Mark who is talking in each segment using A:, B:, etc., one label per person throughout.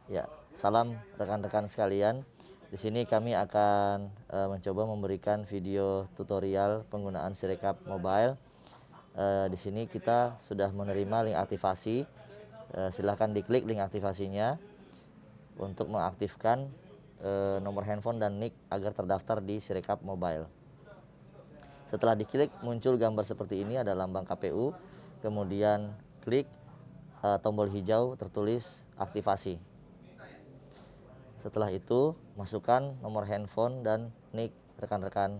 A: Ya, salam rekan-rekan sekalian. Di sini kami akan mencoba memberikan video tutorial penggunaan Sirekap Mobile. Di sini kita sudah menerima link aktivasi. Silahkan diklik link aktivasinya untuk mengaktifkan nomor handphone dan NIK agar terdaftar di Sirekap Mobile. Setelah diklik muncul gambar seperti ini, ada lambang KPU, kemudian klik tombol hijau tertulis aktivasi. Setelah itu masukkan nomor handphone dan NIK rekan-rekan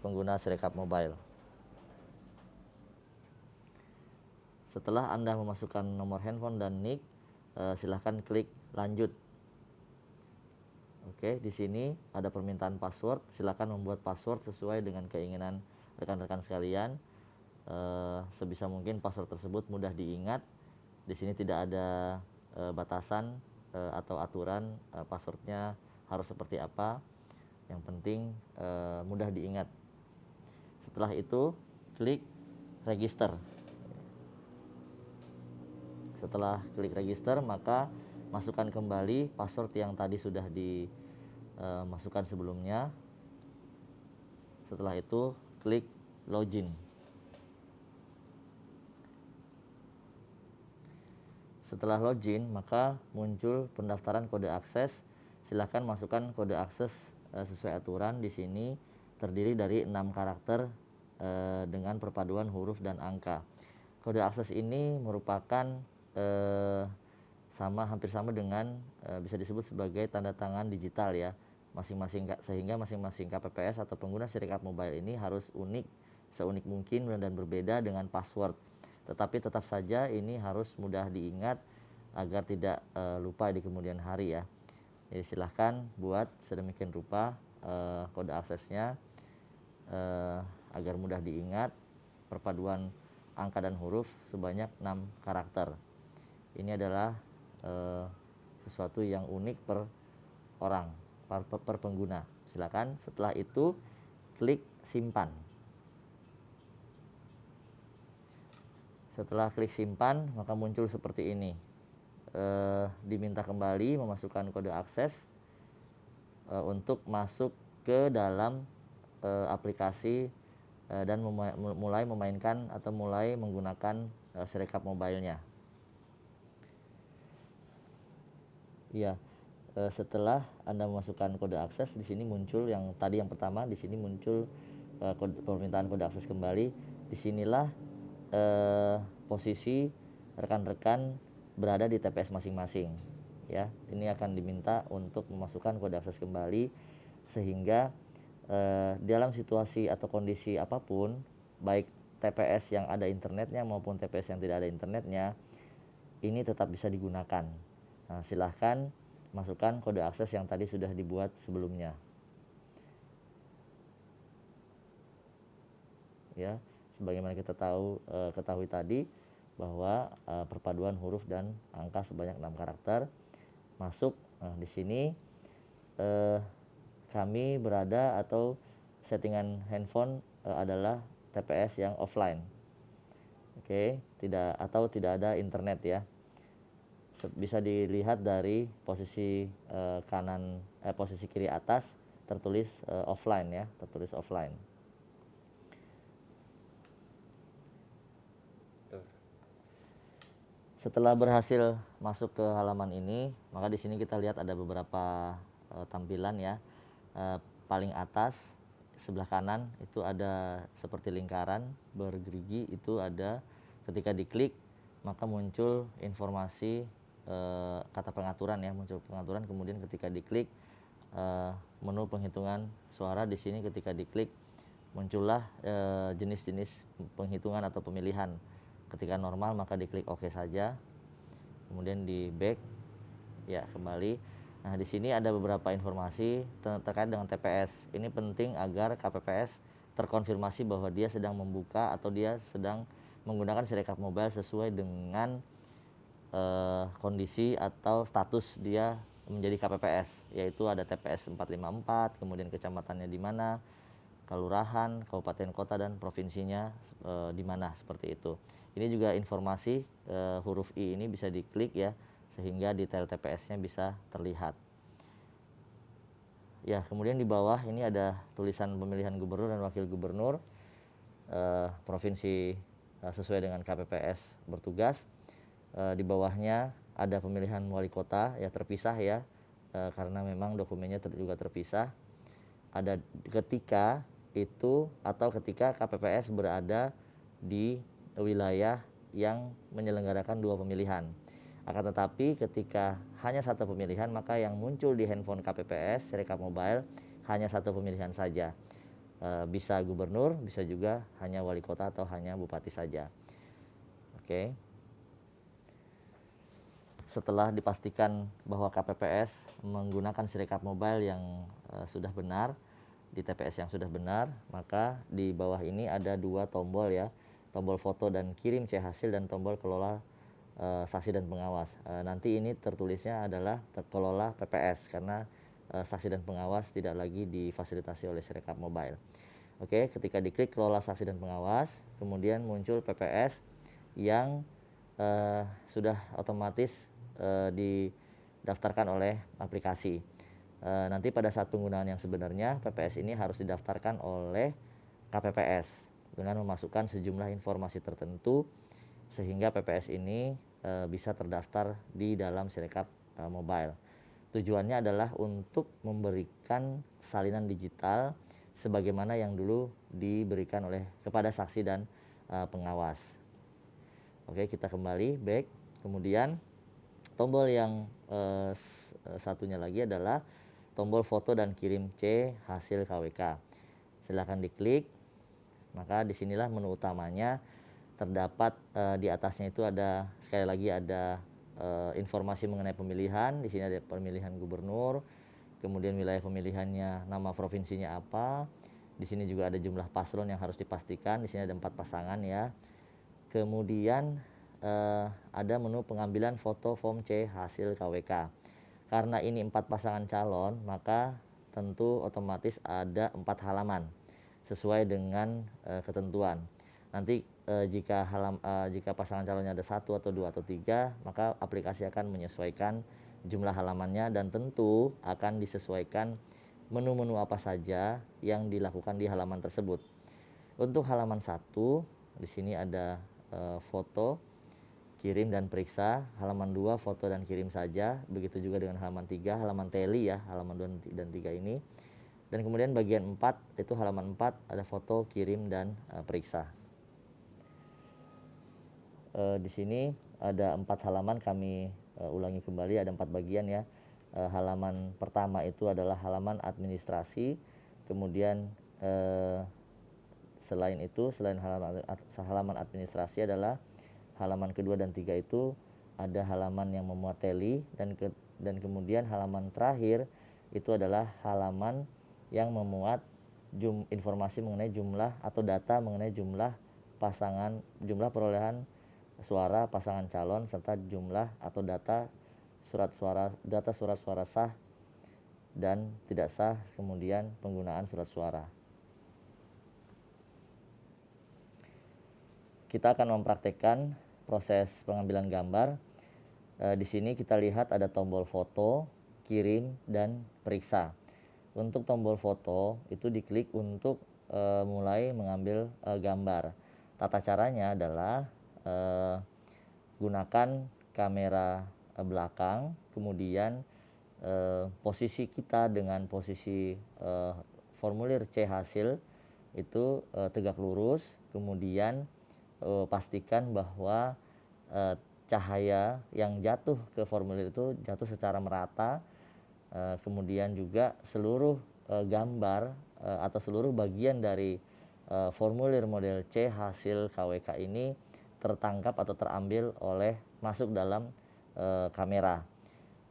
A: pengguna Sirekap Mobile. Setelah Anda memasukkan nomor handphone dan NIK, silahkan klik lanjut. Oke, di sini ada permintaan password. Silakan membuat password sesuai dengan keinginan rekan-rekan sekalian. Sebisa mungkin password tersebut mudah diingat. Di sini tidak ada batasan atau aturan passwordnya harus seperti apa. Yang penting mudah diingat. Setelah itu klik register. Setelah klik register, maka masukkan kembali password yang tadi sudah dimasukkan sebelumnya. Setelah itu klik login. Setelah login, maka muncul pendaftaran kode akses. Silakan masukkan kode akses sesuai aturan. Di sini terdiri dari 6 karakter dengan perpaduan huruf dan angka. Kode akses ini merupakan hampir sama dengan bisa disebut sebagai tanda tangan digital ya. Sehingga masing-masing KPPS atau pengguna Sirekap Mobile ini harus seunik mungkin dan berbeda dengan password. Tetapi tetap saja ini harus mudah diingat agar tidak lupa di kemudian hari ya. Jadi silahkan buat sedemikian rupa kode aksesnya agar mudah diingat. Perpaduan angka dan huruf sebanyak 6 karakter. Ini adalah sesuatu yang unik per orang, per pengguna. Silakan setelah itu klik simpan. Setelah klik simpan, maka muncul seperti ini. Diminta kembali memasukkan kode akses untuk masuk ke dalam aplikasi dan mulai memainkan atau mulai menggunakan Sirekap Mobile-nya. Ya, setelah Anda memasukkan kode akses, di sini muncul yang pertama, di sini muncul permintaan kode akses kembali. Disinilah posisi rekan-rekan berada di TPS masing-masing. Ya, ini akan diminta untuk memasukkan kode akses kembali sehingga dalam situasi atau kondisi apapun, baik TPS yang ada internetnya maupun TPS yang tidak ada internetnya, ini tetap bisa digunakan. Nah, silahkan masukkan kode akses yang tadi sudah dibuat sebelumnya. Ya, sebagaimana kita ketahui tadi bahwa perpaduan huruf dan angka sebanyak 6 karakter masuk. Nah, di sini kami berada atau settingan handphone adalah TPS yang offline. Oke, tidak ada internet ya. Bisa dilihat dari posisi posisi kiri atas tertulis offline ya, tertulis offline. Setelah berhasil masuk ke halaman ini, maka di sini kita lihat ada beberapa tampilan ya. Paling atas sebelah kanan itu ada seperti lingkaran bergerigi, itu ada ketika diklik maka muncul informasi kata pengaturan ya, muncul pengaturan. Kemudian ketika diklik menu penghitungan suara, di sini ketika diklik muncullah jenis-jenis penghitungan atau pemilihan. Ketika normal maka diklik OK saja, kemudian di back ya, kembali. Nah, di sini ada beberapa informasi terkait dengan TPS. Ini penting agar KPPS terkonfirmasi bahwa dia sedang membuka atau dia sedang menggunakan Sirekap Mobile sesuai dengan kondisi atau status dia menjadi KPPS, yaitu ada TPS 454, kemudian kecamatannya di mana, kelurahan, kabupaten kota, dan provinsinya di mana, seperti itu. Ini juga informasi huruf I ini bisa diklik ya, sehingga detail TPS-nya bisa terlihat. Ya, kemudian di bawah ini ada tulisan pemilihan gubernur dan wakil gubernur provinsi sesuai dengan KPPS bertugas. Di bawahnya ada pemilihan wali kota ya, terpisah ya, karena memang dokumennya juga terpisah. Ada ketika itu atau ketika KPPS berada di wilayah yang menyelenggarakan 2 pemilihan. Akan tetapi ketika hanya 1 pemilihan, maka yang muncul di handphone KPPS Sirekap Mobile hanya 1 pemilihan saja. Bisa gubernur, bisa juga hanya wali kota atau hanya bupati saja. Oke. Setelah dipastikan bahwa KPPS menggunakan Sirekap Mobile yang sudah benar, di TPS yang sudah benar, maka di bawah ini ada 2 tombol ya, tombol foto dan kirim C hasil dan tombol kelola saksi dan pengawas. Nanti ini tertulisnya adalah kelola PPS karena saksi dan pengawas tidak lagi difasilitasi oleh Sirekap Mobile. Oke, ketika diklik kelola saksi dan pengawas, kemudian muncul PPS yang sudah otomatis didaftarkan oleh aplikasi. Nanti pada saat penggunaan yang sebenarnya, PPS ini harus didaftarkan oleh KPPS dengan memasukkan sejumlah informasi tertentu sehingga PPS ini bisa terdaftar di dalam Sirekap Mobile. Tujuannya adalah untuk memberikan salinan digital sebagaimana yang dulu diberikan kepada saksi dan pengawas. Oke, kita kembali back. Kemudian tombol yang satunya lagi adalah tombol foto dan kirim C hasil KWK. Silahkan diklik. Maka disinilah menu utamanya. Terdapat di atasnya itu ada, sekali lagi ada informasi mengenai pemilihan. Di sini ada pemilihan gubernur, kemudian wilayah pemilihannya, nama provinsinya apa. Di sini juga ada jumlah paslon yang harus dipastikan. Di sini ada 4 pasangan ya. Kemudian ada menu pengambilan foto form C hasil KWK. Karena ini 4 pasangan calon, maka tentu otomatis ada 4 halaman sesuai dengan ketentuan. Nanti jika pasangan calonnya ada 1 atau 2 atau 3, maka aplikasi akan menyesuaikan jumlah halamannya dan tentu akan disesuaikan menu-menu apa saja yang dilakukan di halaman tersebut. Untuk halaman 1, di sini ada foto, kirim dan periksa. Halaman 2 foto dan kirim saja. Begitu juga dengan halaman 3, halaman teli ya, halaman 2 dan 3 ini. Dan kemudian bagian 4 itu halaman 4 ada foto, kirim dan periksa. Di sini ada 4 halaman, kami ulangi kembali, ada 4 bagian ya. Halaman pertama itu adalah halaman administrasi. Kemudian selain halaman administrasi adalah halaman kedua dan 3 itu ada halaman yang memuat teli, dan kemudian halaman terakhir itu adalah halaman yang memuat informasi mengenai jumlah atau data mengenai jumlah perolehan suara pasangan calon serta jumlah atau data surat suara sah dan tidak sah, kemudian penggunaan surat suara. Kita akan mempraktekkan proses pengambilan gambar. Di sini kita lihat ada tombol foto, kirim, dan periksa. Untuk tombol foto itu diklik untuk mulai mengambil gambar. Tata caranya adalah gunakan kamera belakang, kemudian posisi kita dengan posisi formulir C hasil itu tegak lurus, kemudian pastikan bahwa cahaya yang jatuh ke formulir itu jatuh secara merata, kemudian juga seluruh gambar atau seluruh bagian dari formulir model C hasil KWK ini tertangkap atau terambil masuk dalam kamera.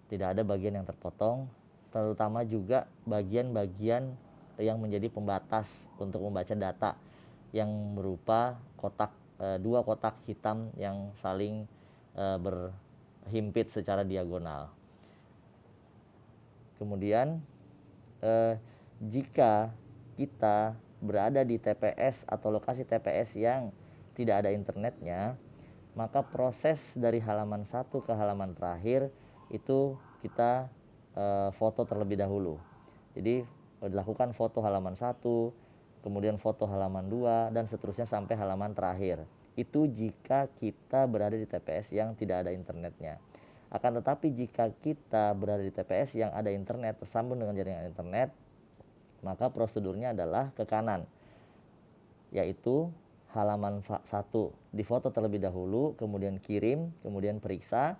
A: Tidak ada bagian yang terpotong, terutama juga bagian-bagian yang menjadi pembatas untuk membaca data yang berupa dua kotak hitam yang saling berhimpit secara diagonal. Kemudian jika kita berada di TPS atau lokasi TPS yang tidak ada internetnya, maka proses dari halaman 1 ke halaman terakhir itu kita foto terlebih dahulu. Jadi dilakukan foto halaman 1, kemudian foto halaman 2, dan seterusnya sampai halaman terakhir. Itu jika kita berada di TPS yang tidak ada internetnya. Akan tetapi jika kita berada di TPS yang ada internet, tersambung dengan jaringan internet, maka prosedurnya adalah ke kanan, yaitu halaman 1 difoto terlebih dahulu, kemudian kirim, kemudian periksa,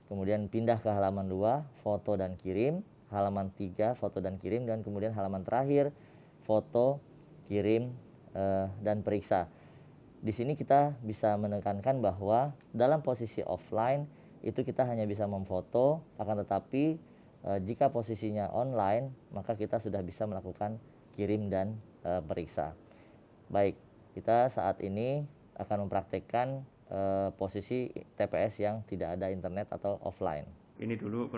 A: kemudian pindah ke halaman 2, foto dan kirim, halaman 3, foto dan kirim, dan kemudian halaman terakhir, foto, kirim, dan periksa. Di sini kita bisa menekankan bahwa dalam posisi offline itu kita hanya bisa memfoto, akan tetapi jika posisinya online maka kita sudah bisa melakukan kirim dan periksa. Baik, kita saat ini akan mempraktekkan posisi TPS yang tidak ada internet atau offline.
B: Ini dulu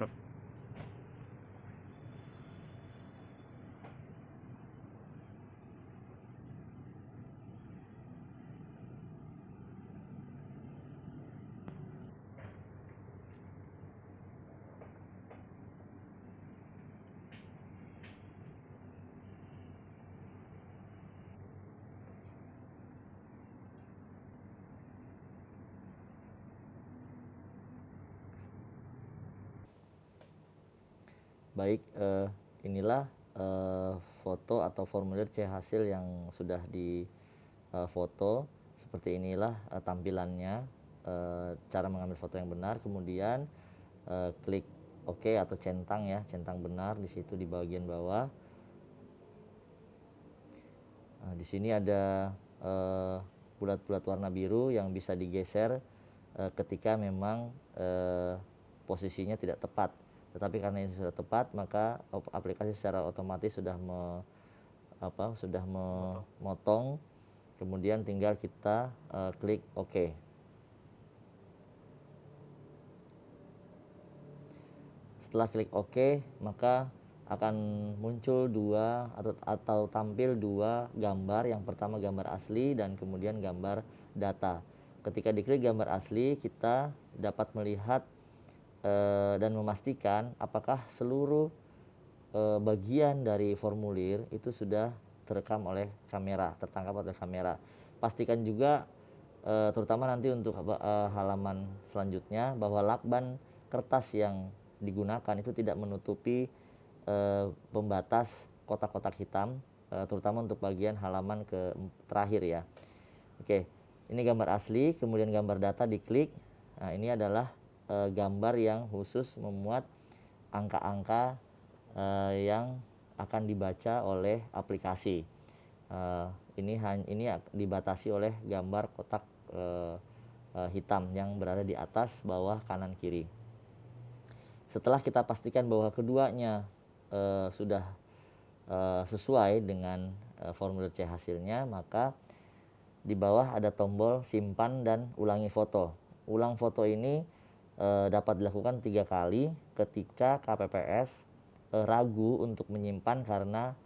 A: Baik, inilah foto atau formulir C hasil yang sudah difoto. Seperti inilah tampilannya, cara mengambil foto yang benar. Kemudian klik OK atau centang ya, centang benar di situ di bagian bawah. Di sini ada bulat-bulat warna biru yang bisa digeser ketika memang posisinya tidak tepat. Tetapi karena ini sudah tepat, maka aplikasi secara otomatis sudah memotong. Kemudian tinggal kita klik OK. Setelah klik OK, maka akan muncul atau tampil dua gambar. Yang pertama gambar asli dan kemudian gambar data. Ketika diklik gambar asli, kita dapat melihat dan memastikan apakah seluruh bagian dari formulir itu sudah terekam oleh kamera, tertangkap oleh kamera. Pastikan juga terutama nanti untuk halaman selanjutnya bahwa lakban kertas yang digunakan itu tidak menutupi pembatas kotak-kotak hitam, terutama untuk bagian halaman terakhir ya. Oke, ini gambar asli, kemudian gambar data diklik. Nah, ini adalah gambar yang khusus memuat angka-angka yang akan dibaca oleh aplikasi. Ini dibatasi oleh gambar kotak hitam yang berada di atas, bawah, kanan, kiri. Setelah kita pastikan bahwa keduanya sudah sesuai dengan formulir C hasilnya, maka di bawah ada tombol simpan dan ulangi foto. Ulang foto ini dapat dilakukan 3 kali ketika KPPS ragu untuk menyimpan karena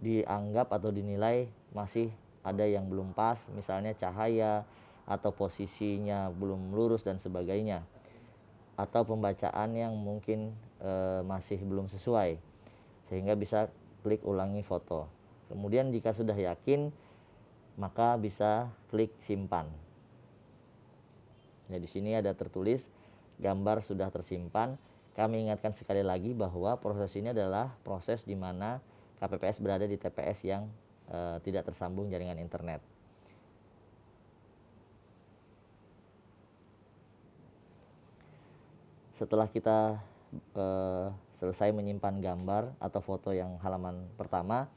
A: dianggap atau dinilai masih ada yang belum pas, misalnya cahaya atau posisinya belum lurus dan sebagainya, atau pembacaan yang mungkin masih belum sesuai, sehingga bisa klik ulangi foto. Kemudian jika sudah yakin, maka bisa klik simpan. Ya, di sini ada tertulis gambar sudah tersimpan. Kami ingatkan sekali lagi bahwa proses ini adalah proses di mana KPPS berada di TPS yang tidak tersambung jaringan internet. Setelah kita selesai menyimpan gambar atau foto yang halaman pertama,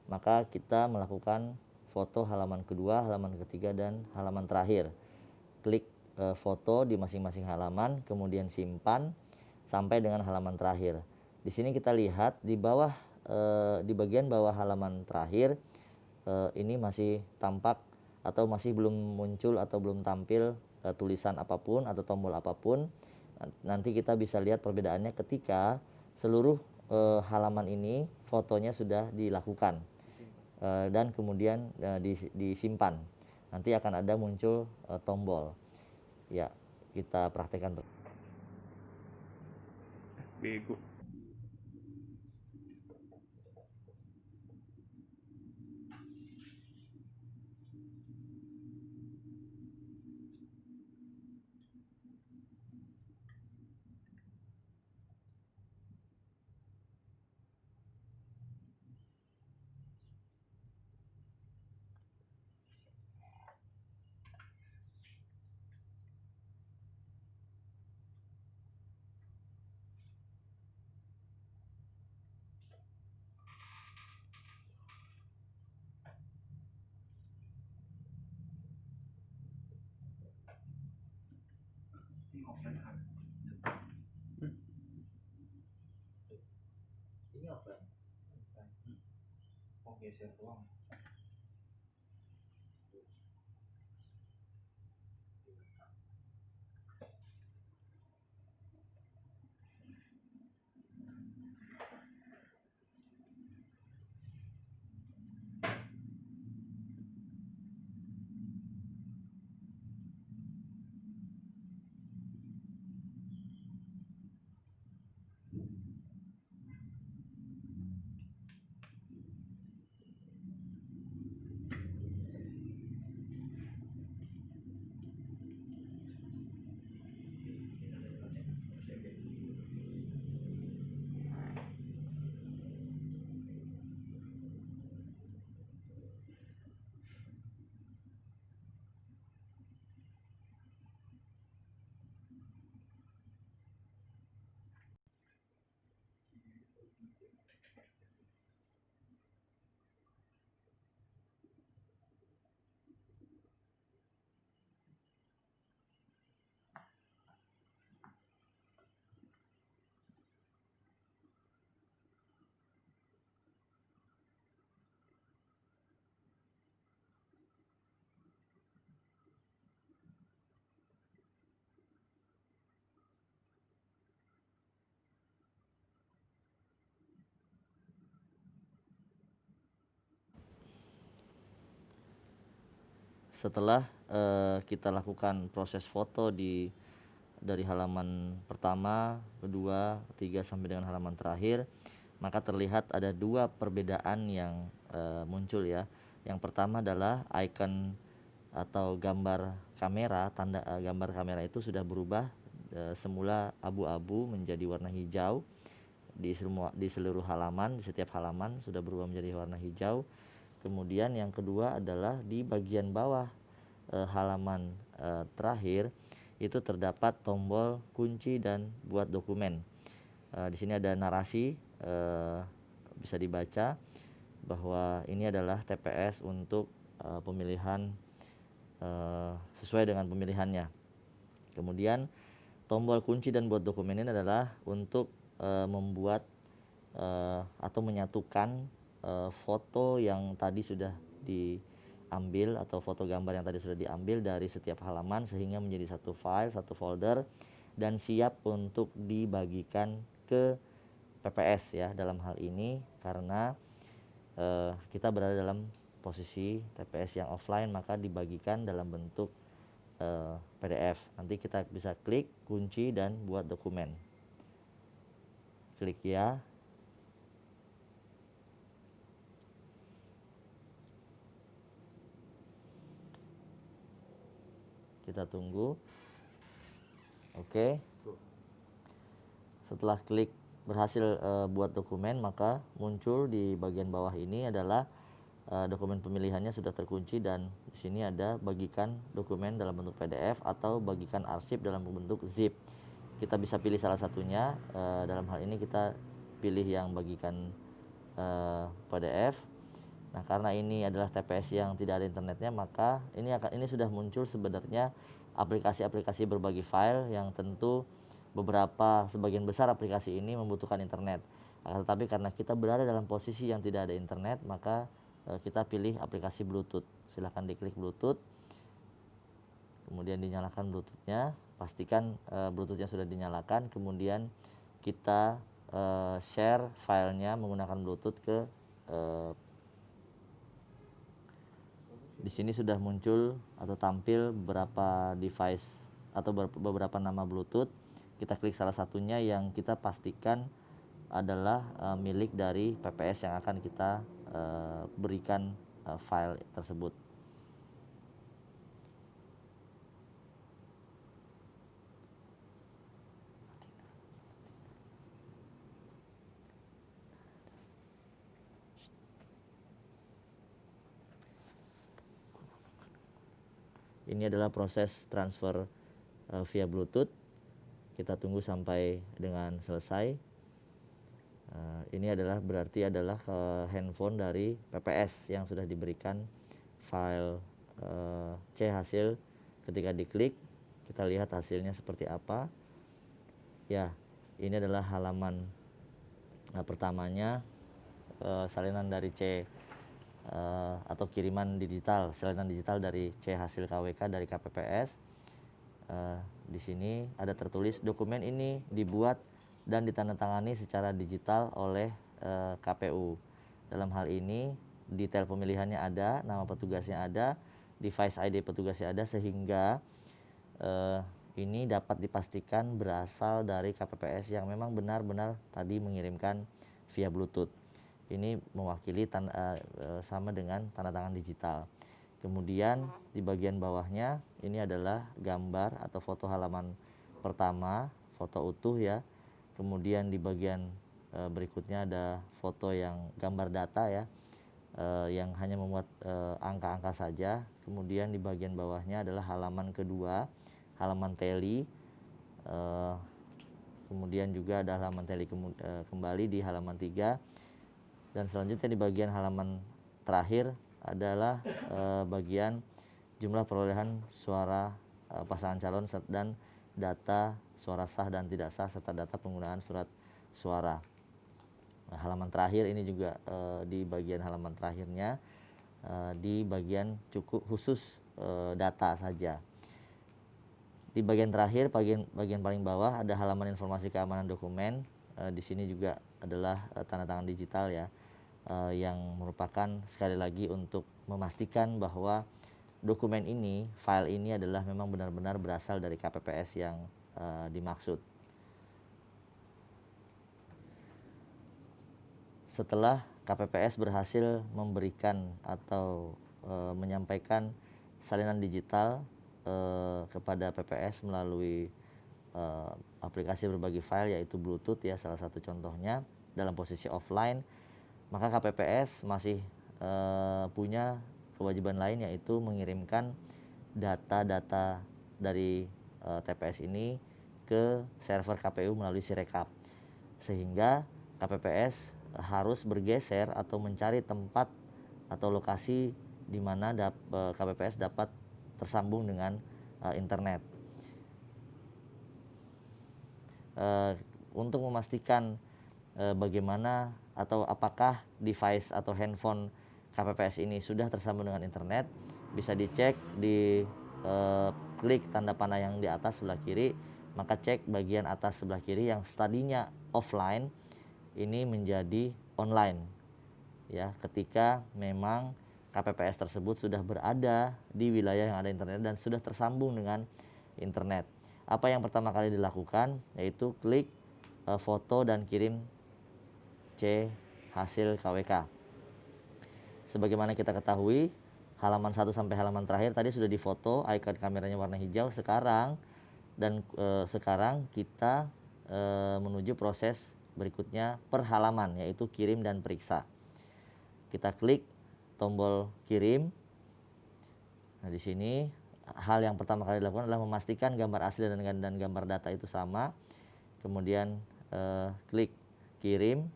A: maka kita melakukan foto halaman kedua, halaman ketiga, dan halaman terakhir. Klik foto di masing-masing halaman, kemudian simpan sampai dengan halaman terakhir. Di sini kita lihat di bawah, di bagian bawah halaman terakhir, ini masih tampak atau masih belum muncul atau belum tampil tulisan apapun atau tombol apapun. Nanti kita bisa lihat perbedaannya ketika seluruh halaman ini fotonya sudah dilakukan dan kemudian disimpan. Nanti akan ada muncul tombol. Ya, kita praktekkan.
B: Bego.
C: Ini offline kan?
A: Ini offline.
C: Oh geser doang.
A: Setelah kita lakukan proses foto dari halaman pertama, kedua, ketiga sampai dengan halaman terakhir, maka terlihat ada dua perbedaan yang muncul ya. Yang pertama adalah icon atau gambar kamera, tanda gambar kamera itu sudah berubah, semula abu-abu menjadi warna hijau di seluruh halaman, di setiap halaman sudah berubah menjadi warna hijau. Kemudian yang kedua adalah di bagian bawah halaman terakhir itu terdapat tombol kunci dan buat dokumen. Di sini ada narasi, bisa dibaca bahwa ini adalah TPS untuk pemilihan sesuai dengan pemilihannya. Kemudian tombol kunci dan buat dokumen ini adalah untuk membuat atau menyatukan foto yang tadi sudah diambil atau foto gambar yang tadi sudah diambil dari setiap halaman sehingga menjadi satu file, satu folder dan siap untuk dibagikan ke PPS ya dalam hal ini karena kita berada dalam posisi TPS yang offline maka dibagikan dalam bentuk PDF. Nanti kita bisa klik kunci dan buat dokumen. Klik ya. Kita tunggu. Oke. Setelah klik berhasil buat dokumen, maka muncul di bagian bawah ini adalah dokumen pemilihannya sudah terkunci dan di sini ada bagikan dokumen dalam bentuk PDF atau bagikan arsip dalam bentuk zip. Kita bisa pilih salah satunya. Dalam hal ini kita pilih yang bagikan PDF. Nah, karena ini adalah TPS yang tidak ada internetnya, maka ini sudah muncul sebenarnya aplikasi-aplikasi berbagi file yang tentu sebagian besar aplikasi ini membutuhkan internet. Tetapi karena kita berada dalam posisi yang tidak ada internet, maka kita pilih aplikasi Bluetooth. Silahkan diklik Bluetooth, kemudian dinyalakan Bluetoothnya, pastikan Bluetoothnya sudah dinyalakan, kemudian kita share filenya menggunakan Bluetooth ke di sini sudah muncul atau tampil beberapa device atau beberapa nama Bluetooth. Kita klik salah satunya yang kita pastikan adalah milik dari PPS yang akan kita berikan file tersebut. Ini adalah proses transfer via Bluetooth. Kita tunggu sampai dengan selesai. Ini adalah berarti adalah handphone dari PPS yang sudah diberikan file C hasil. Ketika diklik, kita lihat hasilnya seperti apa. Ya, ini adalah halaman pertamanya, salinan dari C atau kiriman digital, salinan digital dari C hasil KWK dari KPPS. Di sini ada tertulis dokumen ini dibuat dan ditandatangani secara digital oleh KPU. Dalam hal ini detail pemilihannya ada, nama petugasnya ada, device ID petugasnya ada, sehingga ini dapat dipastikan berasal dari KPPS yang memang benar-benar tadi mengirimkan via Bluetooth. Ini mewakili sama dengan tanda tangan digital. Kemudian di bagian bawahnya ini adalah gambar atau foto halaman pertama, foto utuh ya. Kemudian di bagian berikutnya ada foto yang gambar data ya, yang hanya memuat angka-angka saja. Kemudian di bagian bawahnya adalah halaman kedua, halaman teli. Kemudian juga ada halaman teli kembali di halaman 3. Dan selanjutnya di bagian halaman terakhir adalah bagian jumlah perolehan suara pasangan calon dan data suara sah dan tidak sah serta data penggunaan surat suara. Nah, halaman terakhir ini juga di bagian halaman terakhirnya di bagian cukup khusus data saja. Di bagian terakhir, bagian paling bawah ada halaman informasi keamanan dokumen. Di sini juga adalah tanda tangan digital ya, yang merupakan sekali lagi untuk memastikan bahwa dokumen ini, file ini adalah memang benar-benar berasal dari KPPS yang dimaksud. Setelah KPPS berhasil memberikan atau menyampaikan salinan digital kepada PPS melalui aplikasi berbagi file yaitu Bluetooth ya, salah satu contohnya dalam posisi offline, maka KPPS masih punya kewajiban lain yaitu mengirimkan data-data dari TPS ini ke server KPU melalui Sirekap, sehingga KPPS harus bergeser atau mencari tempat atau lokasi di mana KPPS dapat tersambung dengan internet. Untuk memastikan bagaimana atau apakah device atau handphone KPPS ini sudah tersambung dengan internet, bisa dicek di klik tanda panah yang di atas sebelah kiri, maka cek bagian atas sebelah kiri yang tadinya offline ini menjadi online ya, ketika memang KPPS tersebut sudah berada di wilayah yang ada internet dan sudah tersambung dengan internet. Apa yang pertama kali dilakukan yaitu klik foto dan kirim C hasil KWK. Sebagaimana kita ketahui, halaman 1 sampai halaman terakhir tadi sudah difoto, icon kameranya warna hijau. Sekarang kita menuju proses berikutnya per halaman, yaitu kirim dan periksa. Kita klik tombol kirim. Nah, di sini hal yang pertama kali dilakukan adalah memastikan gambar asli dan gambar data itu sama. Kemudian klik kirim.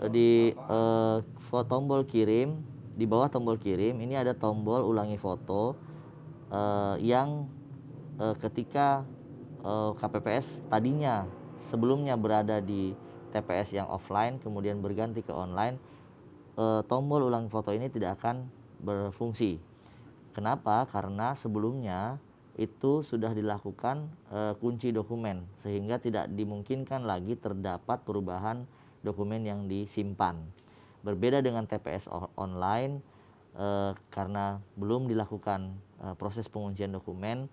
A: Di tombol kirim, di bawah tombol kirim ini ada tombol ulangi foto yang ketika KPPS tadinya sebelumnya berada di TPS yang offline kemudian berganti ke online, tombol ulangi foto ini tidak akan berfungsi. Kenapa? Karena sebelumnya itu sudah dilakukan kunci dokumen, sehingga tidak dimungkinkan lagi terdapat perubahan dokumen yang disimpan. Berbeda dengan TPS online, karena belum dilakukan proses penguncian dokumen,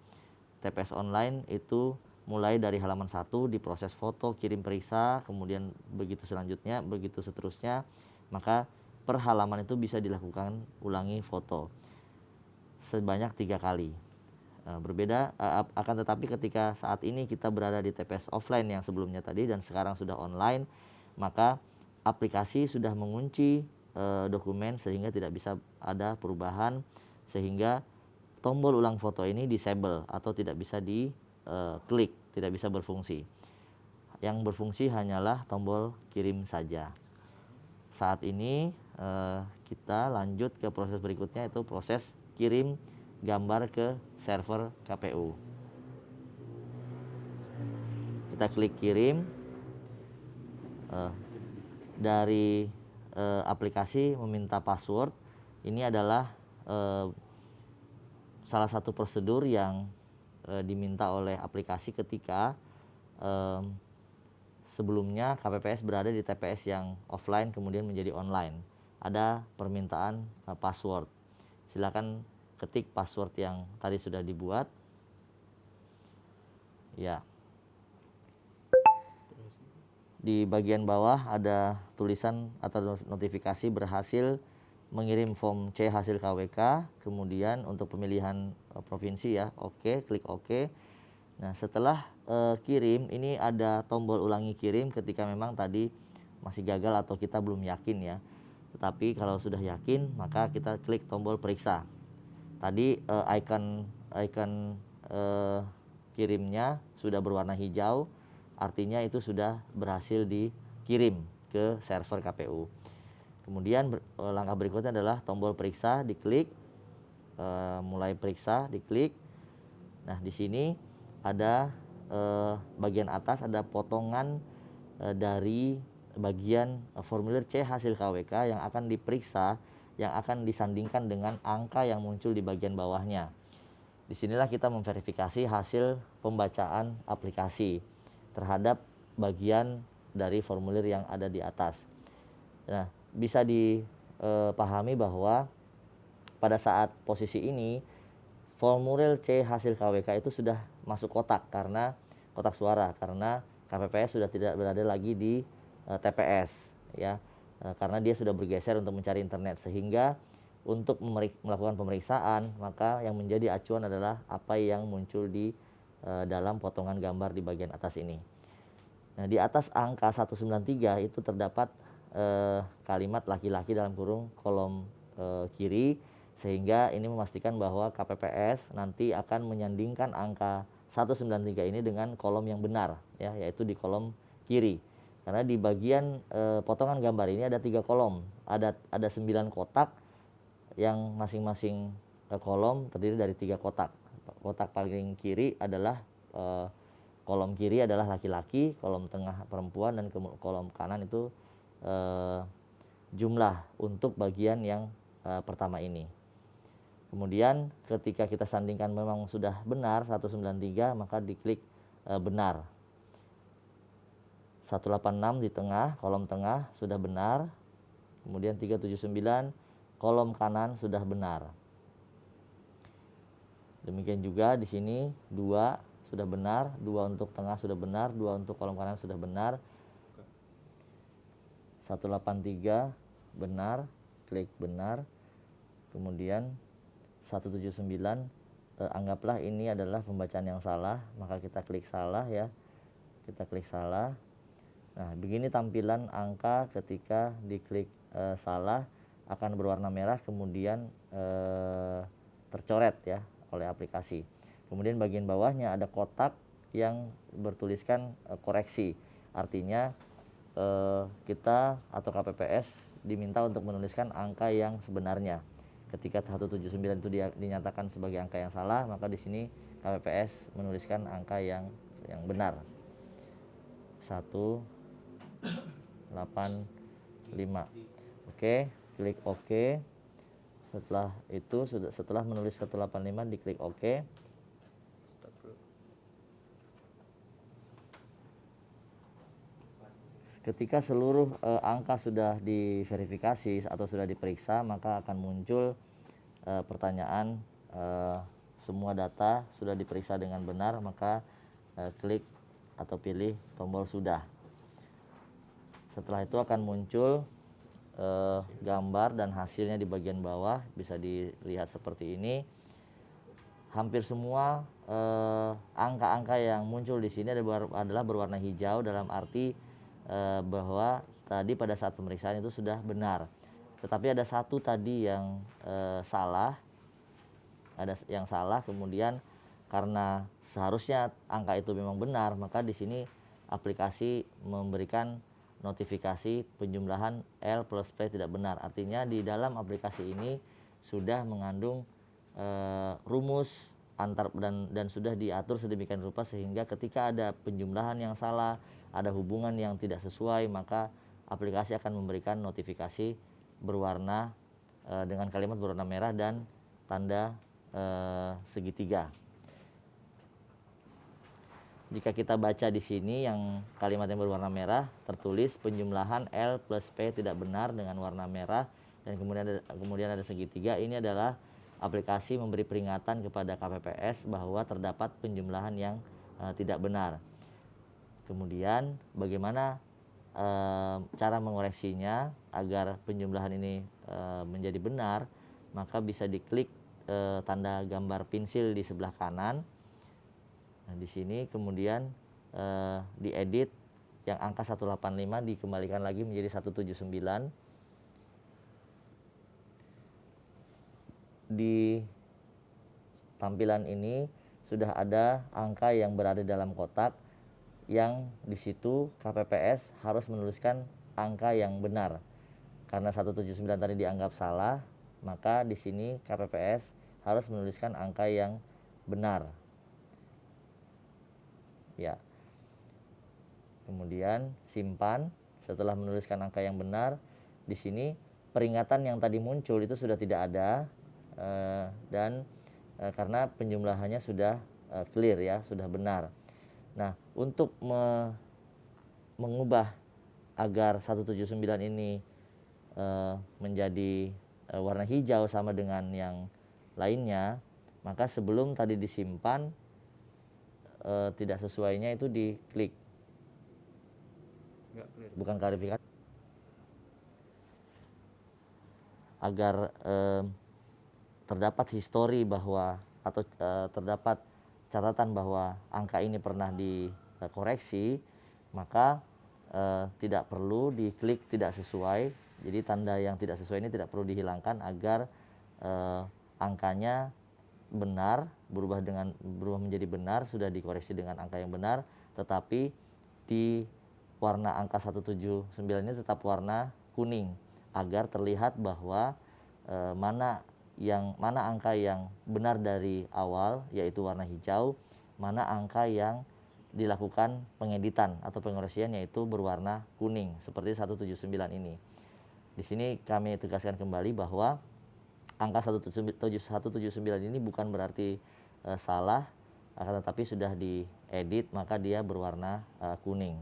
A: TPS online itu mulai dari halaman 1 diproses foto, kirim periksa, kemudian begitu selanjutnya, begitu seterusnya, maka per halaman itu bisa dilakukan ulangi foto sebanyak 3 kali. Berbeda akan tetapi ketika saat ini kita berada di TPS offline yang sebelumnya tadi dan sekarang sudah online, maka aplikasi sudah mengunci dokumen sehingga tidak bisa ada perubahan, sehingga tombol ulang foto ini disable atau tidak bisa diklik, tidak bisa berfungsi. Yang berfungsi hanyalah tombol kirim saja. Saat ini kita lanjut ke proses berikutnya, yaitu proses kirim gambar ke server KPU. Kita klik kirim. Dari aplikasi meminta password. Ini adalah salah satu prosedur yang diminta oleh aplikasi ketika sebelumnya KPPS berada di TPS yang offline kemudian menjadi online. Ada permintaan password. Silakan ketik password yang tadi sudah dibuat. Ya. Di bagian bawah ada tulisan atau notifikasi berhasil mengirim form C hasil KWK, kemudian untuk pemilihan provinsi ya, oke, klik oke. Nah, setelah kirim ini ada tombol ulangi kirim ketika memang tadi masih gagal atau kita belum yakin ya. Tetapi kalau sudah yakin maka kita klik tombol periksa. Tadi icon kirimnya sudah berwarna hijau, artinya itu sudah berhasil dikirim ke server KPU. Kemudian langkah berikutnya adalah tombol periksa, diklik, mulai periksa, diklik. Nah, di sini ada bagian atas ada potongan dari bagian formulir C hasil KWK yang akan diperiksa, yang akan disandingkan dengan angka yang muncul di bagian bawahnya. Disinilah kita memverifikasi hasil pembacaan aplikasi terhadap bagian dari formulir yang ada di atas. Nah, bisa dipahami bahwa pada saat posisi ini formulir C hasil KWK itu sudah masuk kotak karena kotak suara, karena KPPS sudah tidak berada lagi di TPS ya, karena dia sudah bergeser untuk mencari internet, sehingga untuk melakukan pemeriksaan maka yang menjadi acuan adalah apa yang muncul di dalam potongan gambar di bagian atas ini. Nah, di atas angka 193 itu terdapat kalimat laki-laki dalam kurung kolom kiri, sehingga ini memastikan bahwa KPPS nanti akan menyandingkan angka 193 ini dengan kolom yang benar ya, yaitu di kolom kiri. Karena di bagian potongan gambar ini ada 3 kolom, ada 9 kotak yang masing-masing kolom terdiri dari 3 kotak. Kotak paling kiri adalah kolom kiri adalah laki-laki, kolom tengah perempuan, dan kolom kanan itu jumlah untuk bagian yang pertama ini. Kemudian ketika kita sandingkan memang sudah benar 193, maka diklik benar. 186 di tengah, kolom tengah sudah benar. Kemudian 379 kolom kanan sudah benar. Demikian juga di sini 2 sudah benar, 2 untuk tengah sudah benar, 2 untuk kolom kanan sudah benar. 183 benar, klik benar. Kemudian 179 anggaplah ini adalah pembacaan yang salah, maka kita klik salah ya. Kita klik salah. Nah, begini tampilan angka ketika diklik salah, akan berwarna merah kemudian tercoret ya oleh aplikasi. Kemudian bagian bawahnya ada kotak yang bertuliskan koreksi. Artinya kita atau KPPS diminta untuk menuliskan angka yang sebenarnya. Ketika 179 itu dinyatakan sebagai angka yang salah, maka di sini KPPS menuliskan angka yang benar. 185. Oke, klik OK. Setelah itu setelah menulis 185 diklik OK. Ketika seluruh angka sudah diverifikasi atau sudah diperiksa, maka akan muncul pertanyaan semua data sudah diperiksa dengan benar, maka klik atau pilih tombol sudah. Setelah itu akan muncul gambar dan hasilnya di bagian bawah, bisa dilihat seperti ini. Hampir semua angka-angka yang muncul di sini adalah berwarna hijau, dalam arti bahwa tadi pada saat pemeriksaan itu sudah benar. Tetapi ada satu tadi yang salah, kemudian karena seharusnya angka itu memang benar, maka di sini aplikasi memberikan notifikasi penjumlahan L plus P tidak benar. Artinya di dalam aplikasi ini sudah mengandung rumus dan sudah diatur sedemikian rupa sehingga ketika ada penjumlahan yang salah, ada hubungan yang tidak sesuai, maka aplikasi akan memberikan notifikasi berwarna dengan kalimat berwarna merah dan tanda segitiga. Jika kita baca di sini yang kalimat yang berwarna merah tertulis penjumlahan L plus P tidak benar dengan warna merah dan kemudian ada segitiga, ini adalah aplikasi memberi peringatan kepada KPPS bahwa terdapat penjumlahan yang tidak benar. Kemudian bagaimana cara mengoreksinya agar penjumlahan ini menjadi benar, maka bisa diklik tanda gambar pensil di sebelah kanan. Nah, di sini kemudian diedit yang angka 185 dikembalikan lagi menjadi 179. Di tampilan ini sudah ada angka yang berada dalam kotak yang di situ KPPS harus menuliskan angka yang benar. Karena 179 tadi dianggap salah, maka di sini KPPS harus menuliskan angka yang benar. Ya. Kemudian simpan. Setelah menuliskan angka yang benar, di sini peringatan yang tadi muncul itu sudah tidak ada dan karena penjumlahannya sudah clear ya, sudah benar. Nah, untuk mengubah agar 179 ini menjadi warna hijau sama dengan yang lainnya, maka sebelum tadi disimpan tidak sesuainya itu diklik. Bukan klarifikasi. Agar terdapat histori bahwa atau terdapat catatan bahwa angka ini pernah dikoreksi, maka tidak perlu diklik tidak sesuai. Jadi tanda yang tidak sesuai ini tidak perlu dihilangkan agar angkanya benar, berubah menjadi benar, sudah dikoreksi dengan angka yang benar, tetapi di warna angka 179 ini tetap warna kuning agar terlihat bahwa mana angka yang benar dari awal yaitu warna hijau, mana angka yang dilakukan pengeditan atau pengoreksian yaitu berwarna kuning seperti 179 ini. Di sini kami tegaskan kembali bahwa angka 179 ini bukan berarti salah, akan tetapi sudah diedit maka dia berwarna kuning.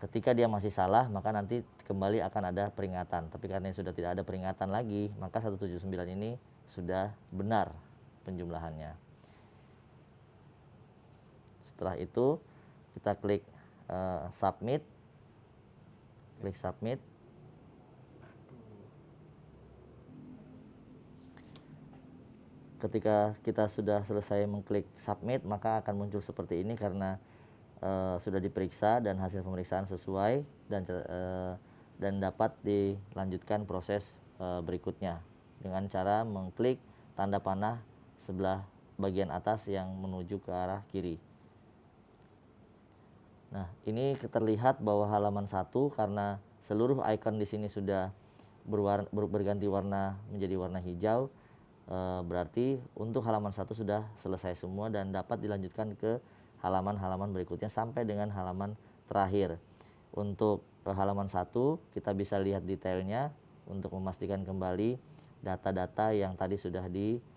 A: Ketika dia masih salah, maka nanti kembali akan ada peringatan. Tapi karena sudah tidak ada peringatan lagi, maka 179 ini sudah benar penjumlahannya. Setelah itu kita klik submit. Klik submit. Ketika kita sudah selesai mengklik submit, maka akan muncul seperti ini karena sudah diperiksa dan hasil pemeriksaan sesuai dan dapat dilanjutkan proses berikutnya dengan cara mengklik tanda panah sebelah bagian atas yang menuju ke arah kiri. Nah, ini terlihat bahwa halaman 1 karena seluruh icon di sini sudah berganti warna menjadi warna hijau, berarti untuk halaman 1 sudah selesai semua dan dapat dilanjutkan ke halaman-halaman berikutnya sampai dengan halaman terakhir. Untuk halaman 1 kita bisa lihat detailnya untuk memastikan kembali data-data yang tadi sudah dilakukan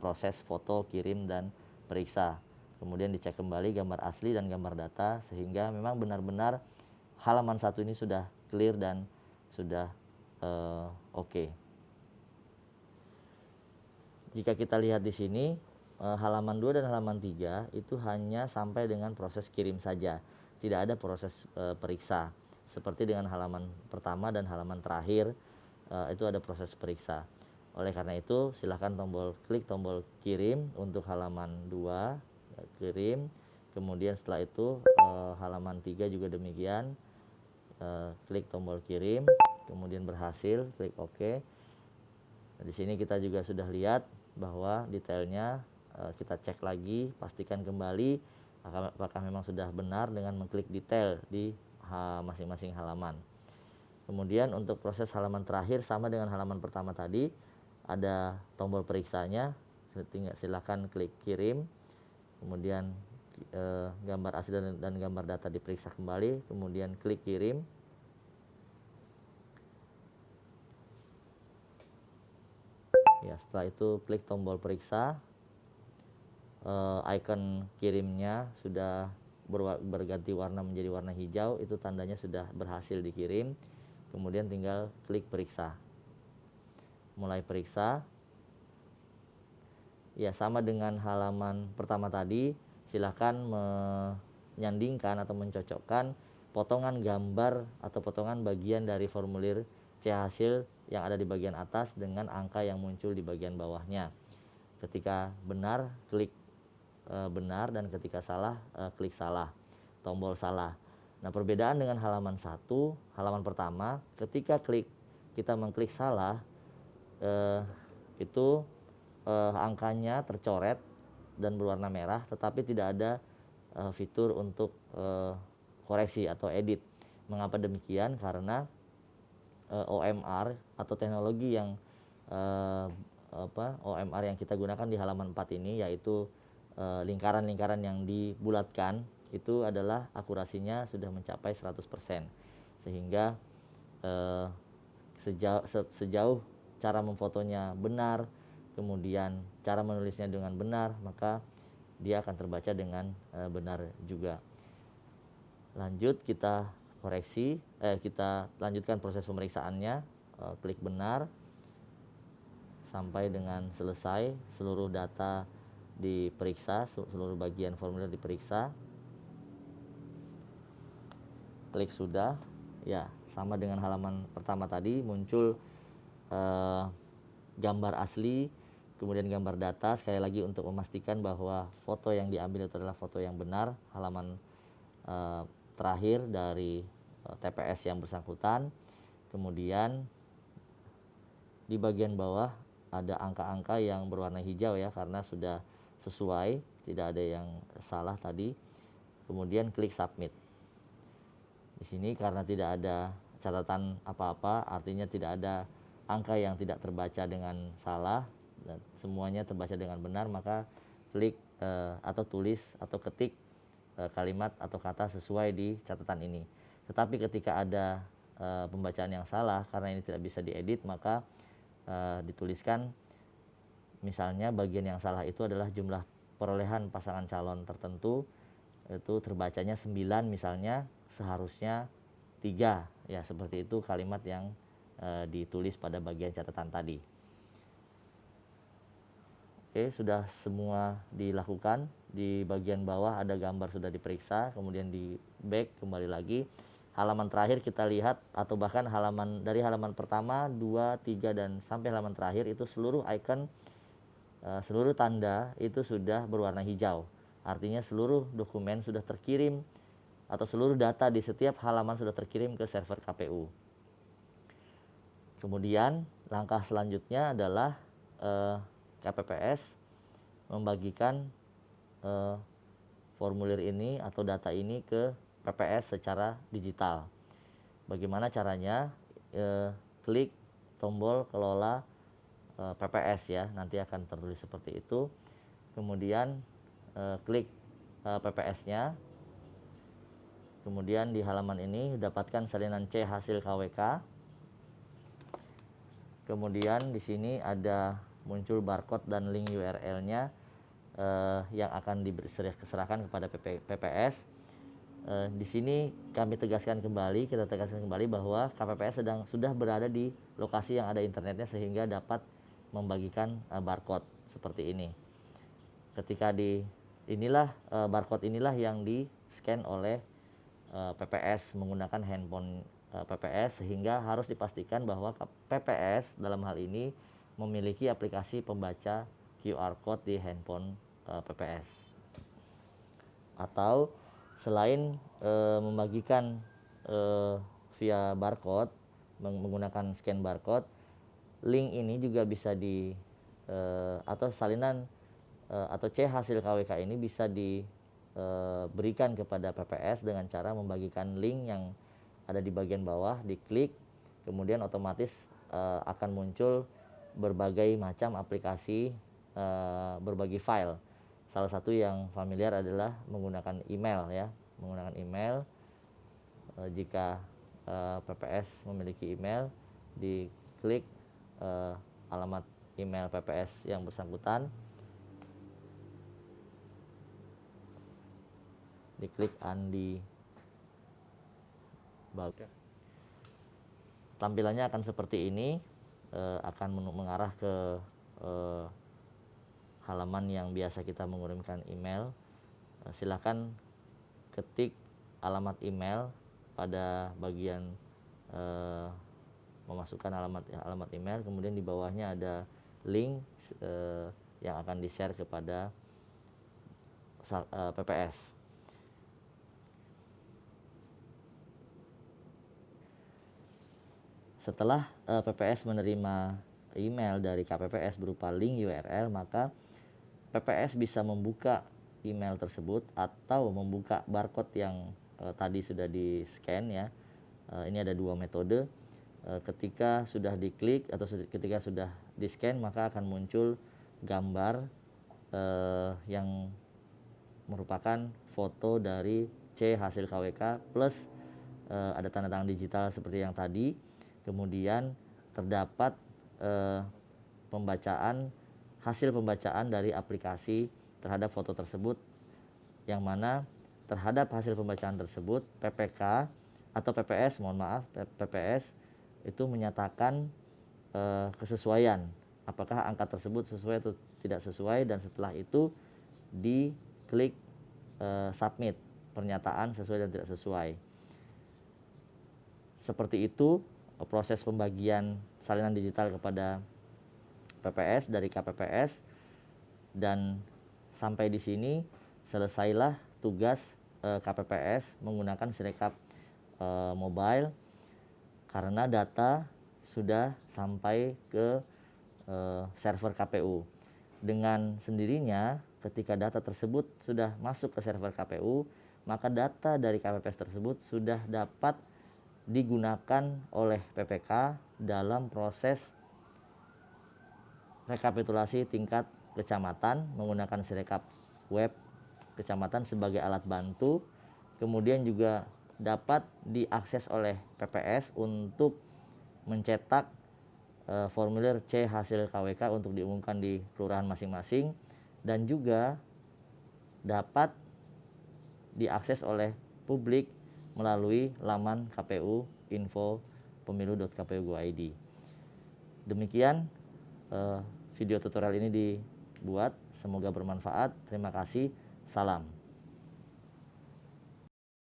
A: proses foto, kirim, dan periksa. kemudian dicek kembali gambar asli dan gambar data, sehingga memang benar-benar halaman 1 ini sudah clear dan sudah oke. Jika kita lihat di sini, halaman 2 dan halaman 3 itu hanya sampai dengan proses kirim saja, tidak ada proses periksa. Seperti dengan halaman pertama dan halaman terakhir, itu ada proses periksa. Oleh karena itu, silahkan klik tombol kirim untuk halaman 2, kirim. Kemudian setelah itu halaman 3 juga demikian, klik tombol kirim, kemudian berhasil, klik OK. Nah, di sini kita juga sudah lihat bahwa detailnya, kita cek lagi, pastikan kembali apakah memang sudah benar dengan mengklik detail di masing-masing halaman. Kemudian untuk proses halaman terakhir sama dengan halaman pertama tadi, ada tombol periksanya, silakan klik kirim, kemudian gambar asli dan gambar data diperiksa kembali, kemudian klik kirim. Ya, setelah itu klik tombol periksa, icon kirimnya sudah berganti warna menjadi warna hijau, itu tandanya sudah berhasil dikirim. Kemudian tinggal klik periksa. Mulai periksa. Ya, sama dengan halaman pertama tadi, silahkan menyandingkan atau mencocokkan potongan gambar atau potongan bagian dari formulir C hasil yang ada di bagian atas dengan angka yang muncul di bagian bawahnya. Ketika benar, klik benar, dan ketika salah, klik salah, tombol salah. Nah, perbedaan dengan halaman 1, halaman pertama, ketika kita mengklik salah, itu angkanya tercoret dan berwarna merah, tetapi tidak ada fitur untuk koreksi atau edit. Mengapa demikian? Karena OMR atau teknologi yang OMR yang kita gunakan di halaman 4 ini, yaitu lingkaran-lingkaran yang dibulatkan, itu adalah akurasinya sudah mencapai 100%, sehingga sejauh cara memfotonya benar, kemudian cara menulisnya dengan benar, maka dia akan terbaca dengan benar juga. Lanjut, kita koreksi, kita lanjutkan proses pemeriksaannya, klik benar sampai dengan selesai, seluruh data diperiksa, seluruh bagian formulir diperiksa. Klik sudah. Ya, sama dengan halaman pertama tadi, muncul gambar asli, kemudian gambar data. Sekali lagi untuk memastikan bahwa foto yang diambil itu adalah foto yang benar, halaman terakhir dari TPS yang bersangkutan. Kemudian di bagian bawah ada angka-angka yang berwarna hijau ya, karena sudah sesuai, tidak ada yang salah tadi. Kemudian klik submit. Di sini karena tidak ada catatan apa-apa, artinya tidak ada angka yang tidak terbaca dengan salah dan semuanya terbaca dengan benar, maka klik atau tulis atau ketik kalimat atau kata sesuai di catatan ini. Tetapi ketika ada pembacaan yang salah, karena ini tidak bisa diedit, maka dituliskan misalnya bagian yang salah itu adalah jumlah perolehan pasangan calon tertentu, itu terbacanya 9 misalnya, seharusnya 3, ya seperti itu kalimat yang ditulis pada bagian catatan tadi. Oke, sudah semua dilakukan. Di bagian bawah ada gambar sudah diperiksa, kemudian di back kembali lagi. Halaman terakhir kita lihat, atau bahkan dari halaman pertama, 2, 3 dan sampai halaman terakhir itu seluruh icon, seluruh tanda itu sudah berwarna hijau. Artinya seluruh dokumen sudah terkirim atau seluruh data di setiap halaman sudah terkirim ke server KPU. Kemudian langkah selanjutnya adalah KPPS membagikan formulir ini atau data ini ke PPS secara digital. Bagaimana caranya? Klik tombol kelola PPS ya, nanti akan tertulis seperti itu. Kemudian klik PPS-nya. Kemudian di halaman ini dapatkan salinan C hasil KWK. Kemudian di sini ada muncul barcode dan link URL-nya. yang akan diserahkan kepada PPS. Di sini kami tegaskan kembali, kita tegaskan kembali bahwa KPPS sudah berada di lokasi yang ada internetnya sehingga dapat membagikan barcode seperti ini. Ketika barcode inilah yang di-scan oleh PPS menggunakan handphone PPS, sehingga harus dipastikan bahwa PPS dalam hal ini memiliki aplikasi pembaca QR code di handphone PPS. Atau selain membagikan via barcode menggunakan scan barcode, link ini juga bisa atau salinan atau C hasil KWK ini bisa diberikan kepada PPS dengan cara membagikan link yang ada di bagian bawah, diklik, kemudian otomatis akan muncul berbagai macam aplikasi berbagi file. Salah satu yang familiar adalah menggunakan email ya, menggunakan email. Jika PPS memiliki email, diklik alamat email PPS yang bersangkutan, diklik Andi bagian. Tampilannya akan seperti ini, akan mengarah ke halaman yang biasa kita mengirimkan email. Silakan ketik alamat email pada bagian memasukkan alamat email, kemudian di bawahnya ada link yang akan di-share kepada PPS. Setelah PPS menerima email dari KPPS berupa link URL, maka PPS bisa membuka email tersebut atau membuka barcode yang tadi sudah di-scan ya. Ini ada dua metode. Ketika sudah diklik atau ketika sudah di-scan, maka akan muncul gambar yang merupakan foto dari C hasil KWK plus ada tanda tangan digital seperti yang tadi. Kemudian terdapat hasil pembacaan dari aplikasi terhadap foto tersebut, yang mana terhadap hasil pembacaan tersebut PPK atau PPS, PPS itu menyatakan kesesuaian, apakah angka tersebut sesuai atau tidak sesuai, dan setelah itu diklik submit pernyataan sesuai dan tidak sesuai. Seperti itu proses pembagian salinan digital kepada PPS dari KPPS, dan sampai di sini selesailah tugas KPPS menggunakan Sirekap mobile, karena data sudah sampai ke server KPU. Dengan sendirinya ketika data tersebut sudah masuk ke server KPU, maka data dari KPPS tersebut sudah dapat digunakan oleh PPK dalam proses rekapitulasi tingkat kecamatan menggunakan Sirekap web kecamatan sebagai alat bantu. Kemudian juga dapat diakses oleh PPS untuk mencetak formulir C hasil KWK untuk diumumkan di kelurahan masing-masing, dan juga dapat diakses oleh publik melalui laman KPU info pemilu.kpu.go.id. Demikian video tutorial ini dibuat, semoga bermanfaat. Terima kasih. Salam.